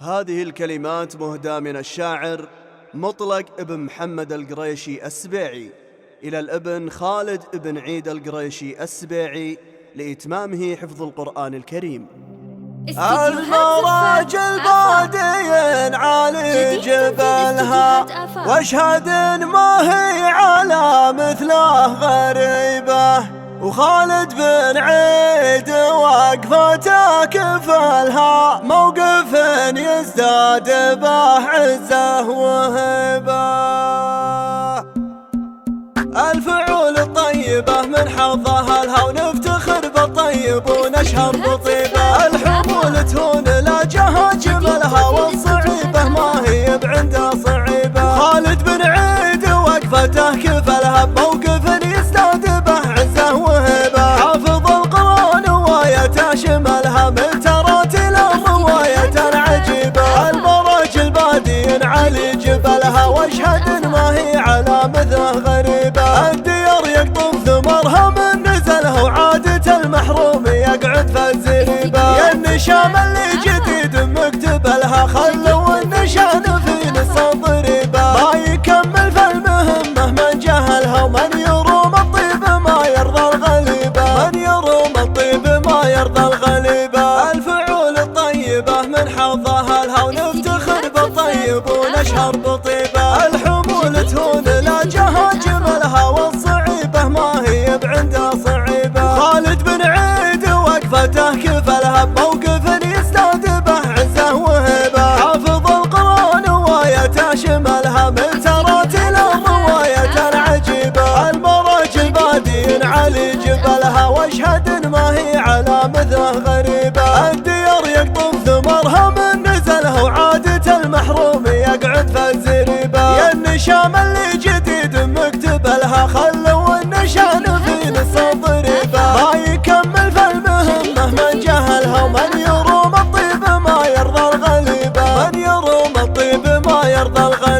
هذه الكلمات مهداة من الشاعر مطلق ابن محمد القريشي السبيعي إلى الابن خالد ابن عيد القريشي السبيعي لإتمامه حفظ القرآن الكريم. المراج البادين عالي جبلها واشهد ما هي على مثله غريبة، وخالد بن عيد وقفته كفلها موقف يزداد به عزه وهبه. الفعول الطيبة من حظها الهوى نفتخر بالطيب ونشهر بطيبه. الحمول تهون لا جهة جملها والصعيبة ما هي بعندها صعيبة. خالد بن عيد وقفته كفلها بموقف يزداد به عزه وهبه. حافظ القرآن وآياته شملها من تراتيل الرواية العجيبة. المراج البادين علي جبلها واشهد ما هي على مثله غريبة. الديار يقطف ثمرها من نزلها وعادة المحروم يقعد في الزريبة. يا النشام اللي جديد مكتب لها خلوا النشان في نص ضريبة. ما يكمل في المهمة من جهلها ومن يروم الطيب ما يرضى الغليبة. من يروم الطيب ما يرضى الغليبة. الفعول الطيبة من حظها الهوى نفتخر بالطيب ونشهر بطيبة. الحمول تهون لا جهة جملها والصعيبة ما هي بعندها صعيبة. خالد بن عيد وقفته كفلها بموقف يزداد به عزه وهبه. حافظ القرآن وآياته شملها من تراتيل الرواية العجيبة. المراج البادين علي جبلها واشهد ما هي على مثله غريبة. الديار يقطف ثمرها من نزلها وعادة المحروم يقعد في الزريبة. يا النشام اللي جديد مكتب لها خلوا النشان في نص ضريبة. ما يكمل في المهمة من جهلها ومن يروم الطيب ما يرضى الغليبة. من يروم الطيب ما يرضى الغليبة.